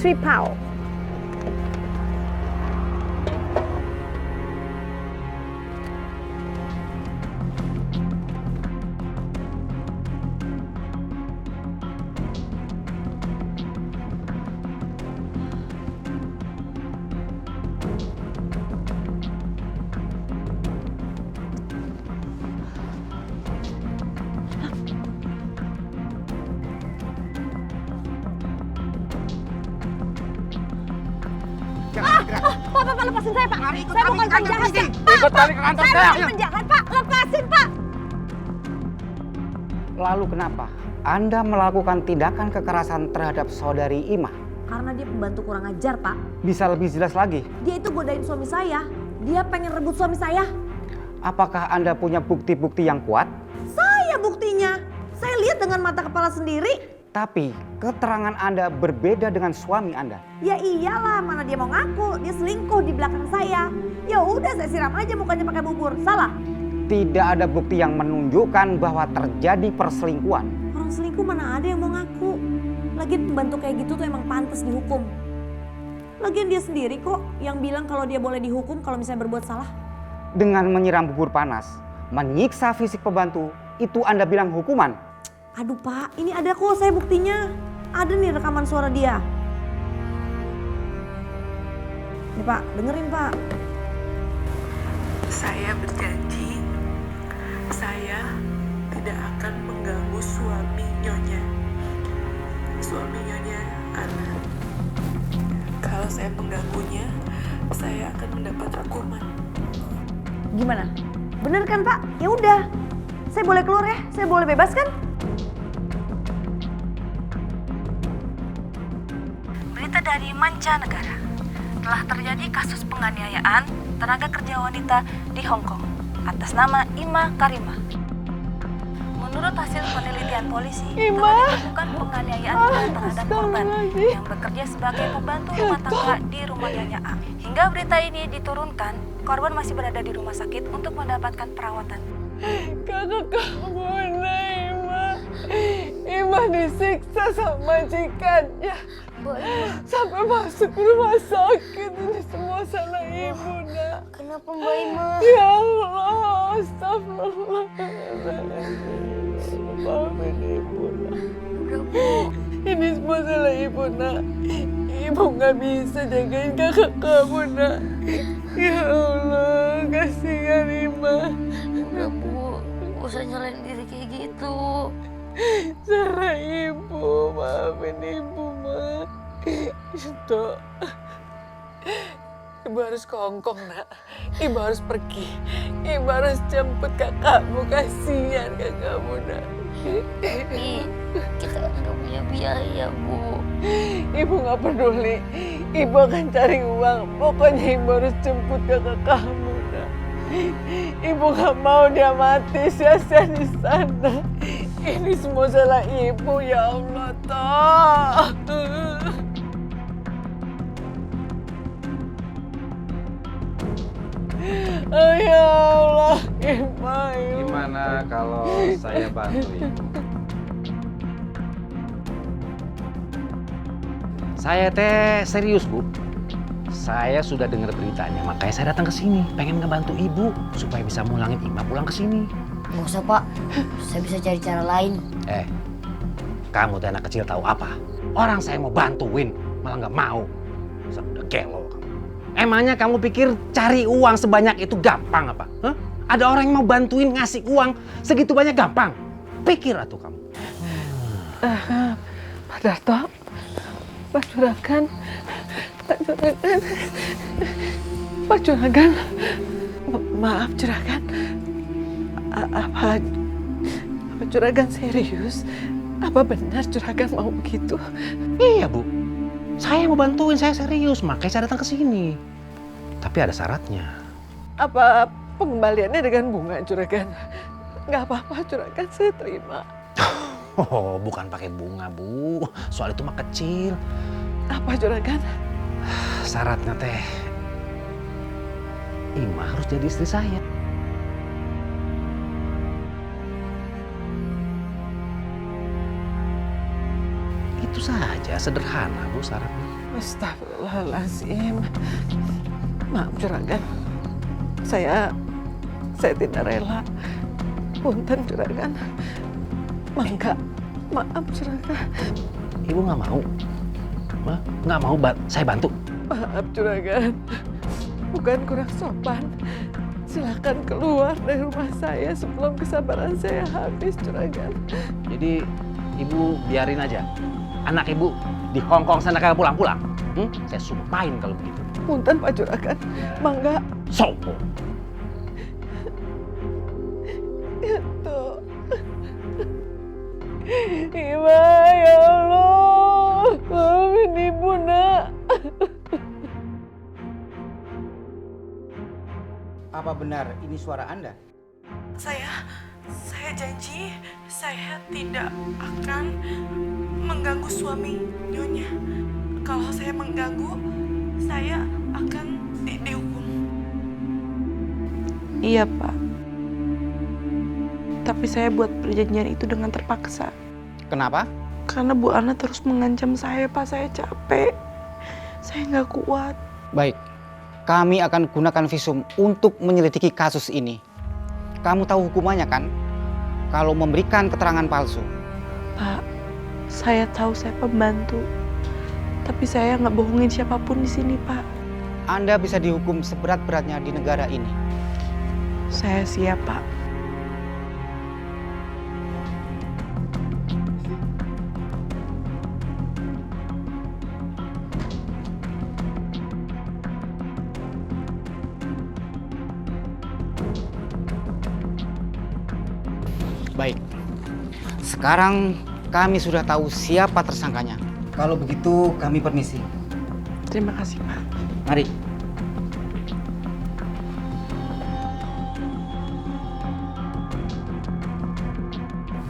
Three pound. Pak, lepasin saya, Pak. Saya bukan penjahat, Pak. Ikut kami ke kantor Saya saya. bukan penjahat, Pak. Lepasin, Pak. Lalu kenapa Anda melakukan tindakan kekerasan terhadap saudari Ima? Karena dia pembantu kurang ajar, Pak. Bisa lebih jelas lagi? Dia itu godain suami saya. Dia pengen rebut suami saya. Apakah Anda punya bukti-bukti yang kuat? Saya buktinya. Saya lihat dengan mata kepala sendiri. Tapi keterangan Anda berbeda dengan suami Anda. Ya iyalah, mana dia mau ngaku. Dia selingkuh di belakang saya. Ya udah, saya siram aja mukanya pakai bubur. Salah? Tidak ada bukti yang menunjukkan bahwa terjadi perselingkuhan. Orang selingkuh mana ada yang mau ngaku. Lagian pembantu kayak gitu tuh emang pantas dihukum. Lagian dia sendiri kok yang bilang kalau dia boleh dihukum kalau misalnya berbuat salah. Dengan menyiram bubur panas, menyiksa fisik pembantu, itu Anda bilang hukuman? Aduh Pak, ini ada kok saya buktinya. Ada nih rekaman suara dia. Nih Pak, dengerin Pak. Saya berjanji, saya tidak akan mengganggu suami Nyonya. Suami Nyonya Ana. Kalau saya mengganggunya, saya akan mendapat hukuman. Gimana? Bener kan Pak? Ya udah, saya boleh keluar ya? Saya boleh bebas kan? Berita dari mancanegara. Telah terjadi kasus penganiayaan tenaga kerja wanita di Hong Kong atas nama Ima Karimah. Menurut hasil penelitian polisi, telah ditemukan penganiayaan terhadap korban yang bekerja sebagai pembantu rumah tangga di rumah Nyonya A. Hingga berita ini diturunkan, korban masih berada di rumah sakit untuk mendapatkan perawatan. Kakak kamu Ima. Ima disiksa sama majikannya. Sampai masuk rumah sakit. Ini semua salah ibu, Nak. Kenapa Mbak Ima? Ya Allah, astagfirullah. Maafin ibu, Nak. Udah Bu. Ini semua salah ibu, Nak. Ibu gak bisa jagain kakak kamu, Nak. Ya Allah, kasihan Ima. Udah Bu, gak usah nyalain diri kayak gitu. Salah ibu, maafin ibu, Ma. Itu. Ibu harus ke Hong Kong, Nak. Ibu harus pergi. Ibu harus jemput kakakmu. Kasihan kakakmu, Nak. Tapi kita kan gak punya biaya Bu. Ibu gak peduli. Ibu akan cari uang. Pokoknya ibu harus jemput kakak kamu, Nak. Ibu gak mau dia mati sia-sia di sana. Ini semua salah ibu, ya Allah, toh. Oh ya Allah, Ima. Gimana kalau saya bantu Ibu? Saya teh serius, Bu. Saya sudah dengar beritanya, makanya saya datang ke sini, pengen ngebantu Ibu supaya bisa mulangin Ima pulang ke sini. Gak usah Pak, saya bisa cari cara lain. Kamu tuh anak kecil tahu apa? Orang saya mau bantuin, malah nggak mau. Udah gelo kamu. Emangnya kamu pikir cari uang sebanyak itu gampang apa? Hah? Ada orang yang mau bantuin ngasih uang segitu banyak gampang? Pikir atuh kamu. Pak Darto, Pak Juragan, Pak Juragan, maaf Juragan, Apa Juragan serius? Apa benar Juragan mau begitu? Iya, Bu. Saya mau bantuin, saya serius, makanya saya datang ke sini. Tapi ada syaratnya. Apa pengembaliannya dengan bunga Juragan? Nggak apa-apa Juragan, saya terima. Oh, bukan pakai bunga, Bu. Soal itu mah kecil. Apa Juragan? Syaratnya teh, Ima harus jadi istri saya. Itu saja, sederhana, Bu, syaratnya. Astagfirullahaladzim. Maaf Juragan, saya tidak rela. Punten Juragan. Mangga, maaf Juragan. Ibu nggak mau? Nggak mau saya bantu? Maaf Juragan, bukan kurang sopan. Silakan keluar dari rumah saya sebelum kesabaran saya habis Juragan. Jadi ibu biarin aja. Anak ibu di Hong Kong sana kagak pulang-pulang. Saya sumpahin kalau begitu. Punten Pak Juragan, mangga. Sopo. Itu. Ima, ya Allah. Maafin ibu nak. Apa benar ini suara Anda? Saya janji saya tidak akan mengganggu suami Nyonya. Kalau saya mengganggu, saya akan dihukum. Iya, Pak. Tapi saya buat perjanjian itu dengan terpaksa. Kenapa? Karena Bu Ana terus mengancam saya, Pak. Saya capek. Saya nggak kuat. Baik, kami akan gunakan visum untuk menyelidiki kasus ini. Kamu tahu hukumannya kan? Kalau memberikan keterangan palsu. Pak, saya tahu saya pembantu. Tapi saya nggak bohongin siapapun di sini, Pak. Anda bisa dihukum seberat-beratnya di negara ini. Saya siap, Pak. Baik, sekarang kami sudah tahu siapa tersangkanya. Kalau begitu kami permisi. Terima kasih, Pak. Mari.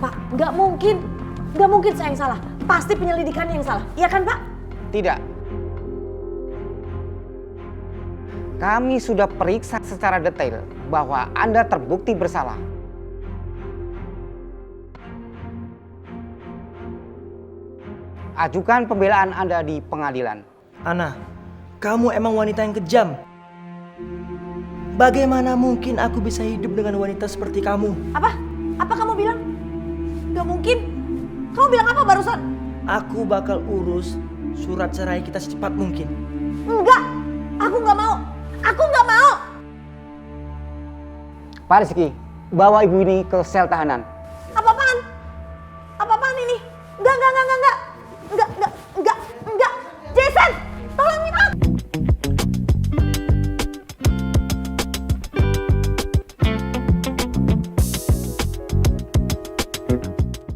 Pak, nggak mungkin saya yang salah. Pasti penyelidikannya yang salah, iya kan Pak? Tidak. Kami sudah periksa secara detail bahwa Anda terbukti bersalah. Ajukan pembelaan Anda di pengadilan. Ana, kamu emang wanita yang kejam. Bagaimana mungkin aku bisa hidup dengan wanita seperti kamu? Apa? Apa kamu bilang? Nggak mungkin. Kamu bilang apa barusan? Aku bakal urus surat cerai kita secepat mungkin. Enggak, aku nggak mau. Aku nggak mau. Pak Rizky, bawa ibu ini ke sel tahanan.